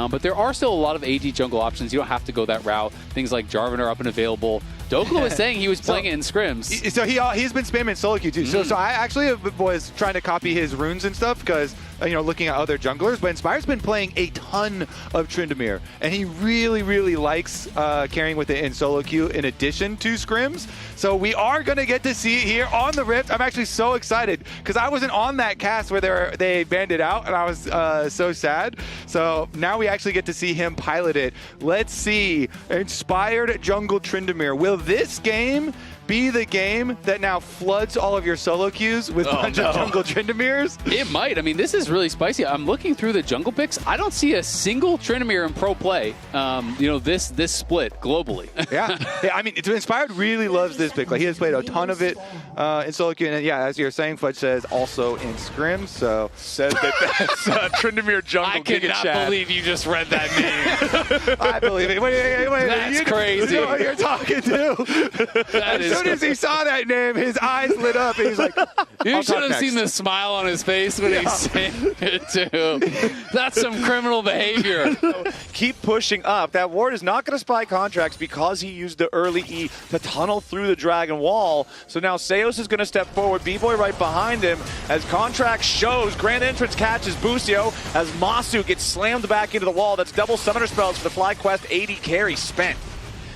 But there are still a lot of AD jungle options. You don't have to go that route. Things like Jarvan are up and available. Doklo was saying he was playing it in scrims. So he's been spamming solo queue too. So I actually was trying to copy his runes and stuff because looking at other junglers. But Inspired's been playing a ton of Tryndamere, and he really likes carrying with it in solo queue in addition to scrims. So we are going to get to see it here on the Rift. I'm actually so excited because I wasn't on that cast where they banned it out, and I was so sad. So now we actually get to see him pilot it. Let's see Inspired jungle Tryndamere. Will this game be the game that now floods all of your solo queues with a bunch of jungle Tryndameres? It might. I mean, this is really spicy. I'm looking through the jungle picks. I don't see a single Tryndamere in pro play, this split globally. Yeah. I mean, Inspired really loves this pick. Like, he has played a ton of it in solo queue. And yeah, as you're saying, Fudge says also in scrims. So says that's Tryndamere jungle. I cannot believe you just read that name. I believe it. Wait. That's crazy. You know what you're talking to. That is as soon as he saw that name, his eyes lit up, and he's like, you should have seen the smile on his face when he's saying it, too. That's some criminal behavior. Keep pushing up. That ward is not going to spy contracts because he used the early E to tunnel through the Dragon Wall. So now Seos is going to step forward. B-Boy right behind him as contract shows. Grand Entrance catches Busio as Masu gets slammed back into the wall. That's double summoner spells for the FlyQuest 80 carry spent.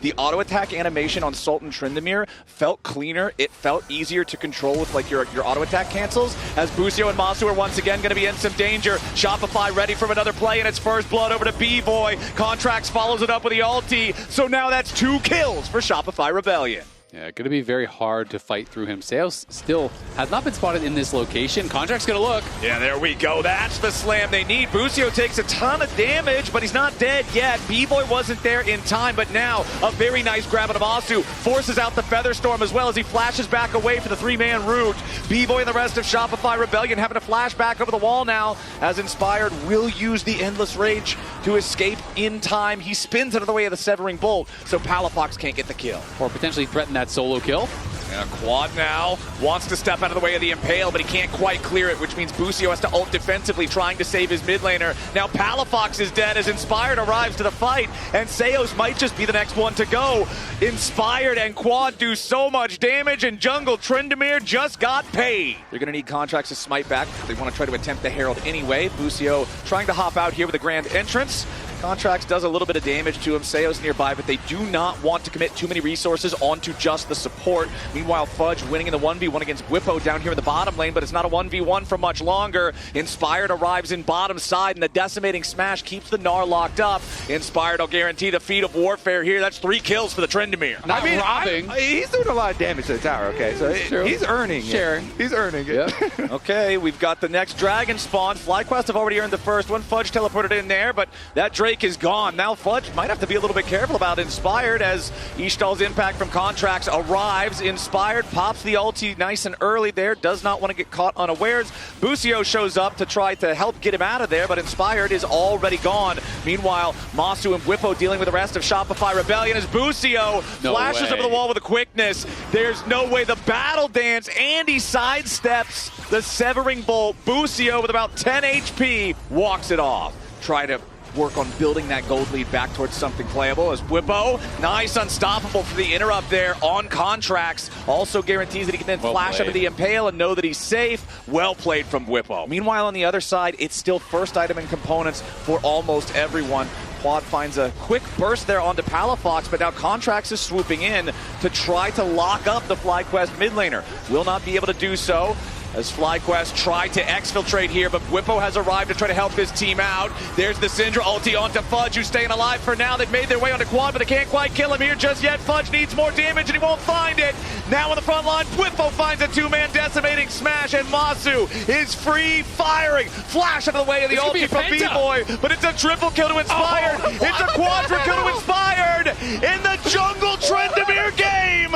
The auto attack animation on Sultan Tryndamere felt cleaner. It felt easier to control with like your auto attack cancels. As Busio and Masu are once again going to be in some danger. Shopify ready for another play, and it's first blood over to B-Boy. Contracts follows it up with the ulti. So now that's 2 kills for Shopify Rebellion. Yeah, going to be very hard to fight through him. Seos still has not been spotted in this location. Contract's going to look. Yeah, there we go. That's the slam they need. Busio takes a ton of damage, but he's not dead yet. B-Boy wasn't there in time, but now a very nice grab on Masu. Forces out the Featherstorm as well as he flashes back away for the 3-man route. B-Boy and the rest of Shopify Rebellion having to flash back over the wall now as Inspired will use the Endless Rage to escape in time. He spins out of the way of the Severing Bolt, so Palafox can't get the kill. Or potentially threaten that solo kill. And a quad now wants to step out of the way of the Impale, but he can't quite clear it, which means Busio has to ult defensively, trying to save his mid laner. Now Palafox is dead as Inspired arrives to the fight, and Seos might just be the next one to go. Inspired and quad do so much damage, and jungle Tryndamere just got paid. They're going to need contracts to smite back. They want to try to attempt the Herald anyway. Busio trying to hop out here with a Grand Entrance. Contracts does a little bit of damage to him. Seos nearby, but they do not want to commit too many resources onto just the support. Meanwhile, Fudge winning in the 1v1 against Whippo down here in the bottom lane, but it's not a 1v1 for much longer. Inspired arrives in bottom side, and the decimating smash keeps the Gnar locked up. Inspired will guarantee the feat of warfare here. That's 3 kills for the Tryndamere. Not robbing. He's doing a lot of damage to the tower, okay? So he's earning it. He's earning it. Yep. Okay, we've got the next dragon spawn. FlyQuest have already earned the first one. Fudge teleported in there, but that Drake is gone. Now Fudge might have to be a little bit careful about Inspired as Ishtal's impact from contracts arrives. Inspired pops the ulti nice and early there. Does not want to get caught unawares. Busio shows up to try to help get him out of there, but Inspired is already gone. Meanwhile, Masu and Whippo dealing with the rest of Shopify Rebellion as Busio flashes over the wall with a quickness. There's no way. The battle dance, and he sidesteps the Severing Bolt. Busio with about 10 HP walks it off. Try to work on building that gold lead back towards something playable as Whippo, nice unstoppable for the interrupt there on contracts. Also guarantees that he can then flash under the Impale and know that he's safe. Well played from Whippo. Meanwhile, on the other side, it's still first item and components for almost everyone. Quad finds a quick burst there onto Palafox, but now Contracts is swooping in to try to lock up the FlyQuest mid laner. Will not be able to do so, as FlyQuest tried to exfiltrate here, but Whippo has arrived to try to help his team out. There's the Syndra ulti onto Fudge, who's staying alive for now. They've made their way onto Quad, but they can't quite kill him here just yet. Fudge needs more damage, and he won't find it. Now on the front line, Whippo finds a 2-man decimating smash, and Masu is free firing. Flash out of the way of the ulti from B-Boy, but it's a triple kill to Inspired. It's a quadra kill to Inspired. In the jungle Tryndamere game,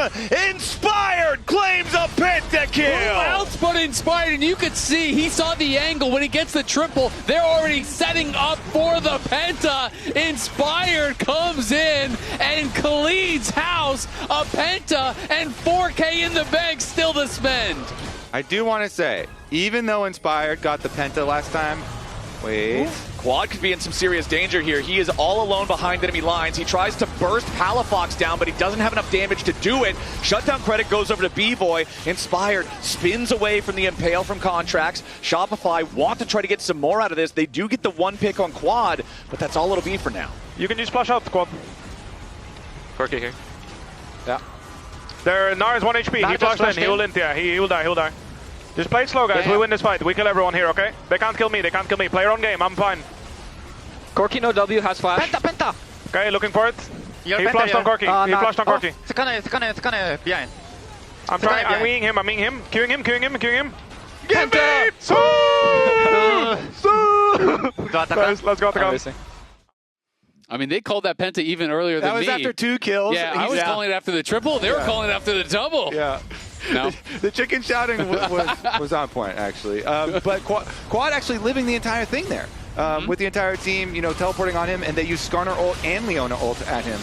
Inspired claims a pentakill. Who else but Inspired? And you could see he saw the angle when he gets the triple. They're already setting up for the penta. Inspired comes in and cleans house. A penta and 4K in the bank still to spend. I do want to say, even though Inspired got the penta last time, wait. Quad could be in some serious danger here. He is all alone behind enemy lines. He tries to burst Palafox down, but he doesn't have enough damage to do it. Shutdown credit goes over to B-Boy. Inspired spins away from the Impale from Contracts. Shopify want to try to get some more out of this. They do get the one pick on Quad, but that's all it'll be for now. You can just splash out the Quad. Corki here. Yeah. There, Nar is 1 HP. Nar He just flashed in. He will flashed in. Yeah, he'll die. He'll die. Just play it slow, guys. Yeah. We win this fight. We kill everyone here, okay? They can't kill me. They can't kill me. Play your own game. I'm fine. Corki no W has flash. Penta! Okay, looking for it. You're He penta, flashed on you're- Corki. He nah. flashed on Corki. Skane behind. I'm trying. I'm behind. winging him. I'm winging him. Queuing him. Give me! Let's go, Atakan. I mean, they called that penta even earlier That than was me. after 2 kills. Yeah, I was calling it after the triple. They were calling it after the double. Yeah. No. The chicken shouting was on point, actually. But Quad actually living the entire thing there. With the entire team, teleporting on him, and they use Skarner ult and Leona ult at him.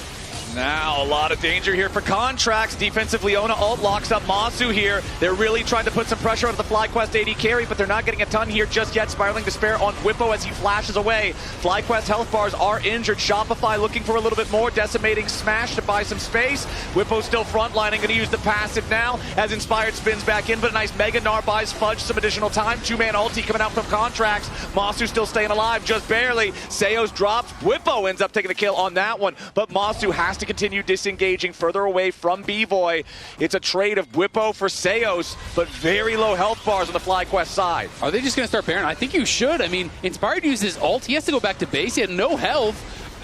Now, a lot of danger here for Contracts. Defensive Leona ult locks up Masu here. They're really trying to put some pressure on the FlyQuest AD carry, but they're not getting a ton here just yet. Spiraling Despair on Whippo as he flashes away. FlyQuest health bars are injured. Shopify looking for a little bit more. Decimating Smash to buy some space. Whippo still frontlining, going to use the passive now as Inspired spins back in, but a nice Mega Gnar buys Fudge some additional time. 2-man ulti coming out from Contracts. Masu still staying alive, just barely. Seos drops. Whippo ends up taking the kill on that one, but Masu has to continue disengaging further away from B-Boy. It's a trade of Whippo for Seos, but very low health bars on the FlyQuest side. Are they just going to start Baron? I think you should. I mean, Inspired uses ult. He has to go back to base. He had no health.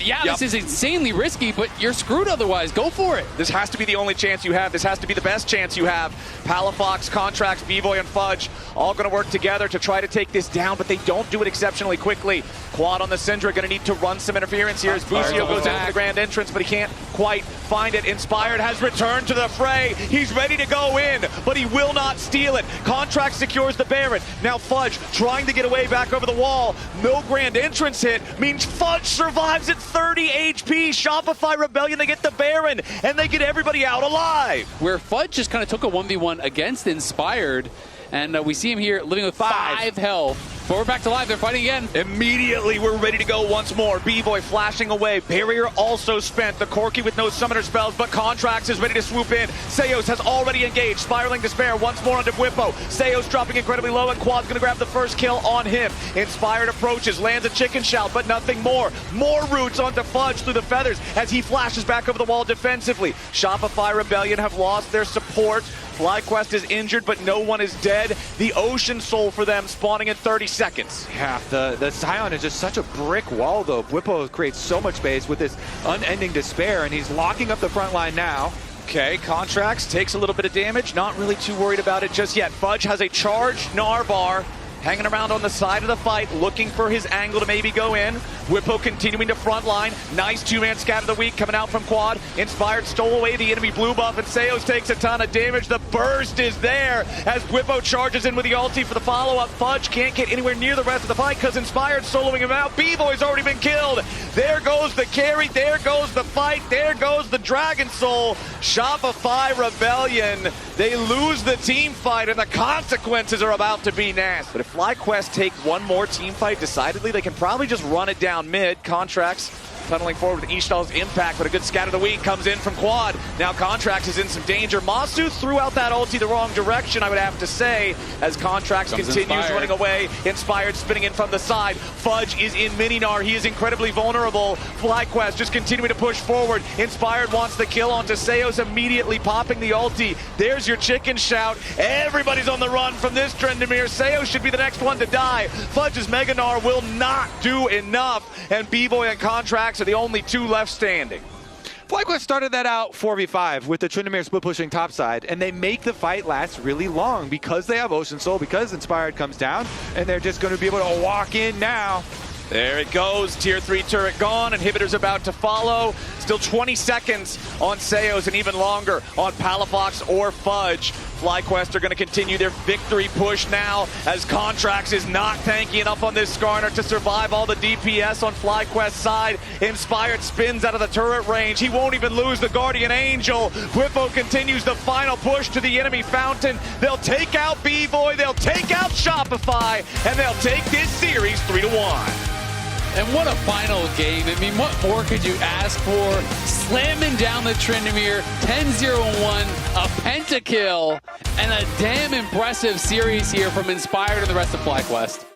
Yeah, Yep. This is insanely risky, but you're screwed otherwise. Go for it. This has to be the only chance you have. This has to be the best chance you have. Palafox, Contracts, B-Boy, and Fudge all going to work together to try to take this down, but they don't do it exceptionally quickly. Quad on the Syndra going to need to run some interference here as Busio goes into the grand entrance, but he can't quite find it. Inspired has returned to the fray. He's ready to go in, but he will not steal it. Contract secures the Baron. Now Fudge trying to get away back over the wall. No grand entrance hit means Fudge survives at 30 HP. Shopify Rebellion, they get the Baron, and they get everybody out alive. Where Fudge just kind of took a 1v1 against Inspired, and we see him here living with 5 health. But we're back to live. They're fighting again. Immediately, we're ready to go once more. B-Boy flashing away. Barrier also spent. The Corki with no summoner spells, but Contracts is ready to swoop in. Seos has already engaged. Spiraling Despair once more onto Whippo. Seos dropping incredibly low, and Quad's going to grab the first kill on him. Inspired approaches, lands a chicken shout, but nothing more. More roots onto Fudge through the feathers as he flashes back over the wall defensively. Shopify Rebellion have lost their support. FlyQuest is injured, but no one is dead. The Ocean Soul for them spawning in 30 seconds. Yeah, the Scion is just such a brick wall, though. Whippo creates so much space with this unending despair, and he's locking up the front line now. Okay, Contracts takes a little bit of damage. Not really too worried about it just yet. Fudge has a charged Gnar bar. Hanging around on the side of the fight, looking for his angle to maybe go in. Whippo continuing to frontline. Nice 2-man scat of the week coming out from Quad. Inspired stole away the enemy blue buff, and Seos takes a ton of damage. The burst is there as Whippo charges in with the ulti for the follow-up. Fudge can't get anywhere near the rest of the fight because Inspired soloing him out. B-Boy's already been killed. There goes the carry. There goes the fight. There goes the Dragon Soul. Shopify Rebellion. They lose the team fight, and the consequences are about to be nasty. But if FlyQuest take one more team fight decidedly, they can probably just run it down mid. Contracts tunneling forward with Ishtal's impact, but a good scat of the week comes in from Quad. Now Contracts is in some danger. Masu threw out that ulti the wrong direction, I would have to say, as Contracts continues running away. Inspired spinning in from the side. Fudge is in Mininar. He is incredibly vulnerable. FlyQuest just continuing to push forward. Inspired wants the kill onto Seos, immediately popping the ulti. There's your chicken shout. Everybody's on the run from this Trendemir. Seos should be the next one to die. Fudge's Mega Gnar will not do enough, and B-Boy and Contracts are the only 2 left standing. FlyQuest started that out 4v5 with the Trindamere split pushing topside, and they make the fight last really long because they have Ocean Soul, because Inspired comes down, and they're just going to be able to walk in now. There it goes. Tier 3 turret gone. Inhibitor's about to follow. Still 20 seconds on Seos and even longer on Palafox or Fudge. FlyQuest are going to continue their victory push now as Contracts is not tanky enough on this Skarner to survive all the DPS on FlyQuest's side. Inspired spins out of the turret range. He won't even lose the Guardian Angel. Whippo continues the final push to the enemy fountain. They'll take out B-Boy, they'll take out Shopify, and they'll take this series 3-1. And what a final game. I mean, what more could you ask for? Slamming down the Tryndamere, 10-0-1, a pentakill, and a damn impressive series here from Inspired and the rest of FlyQuest.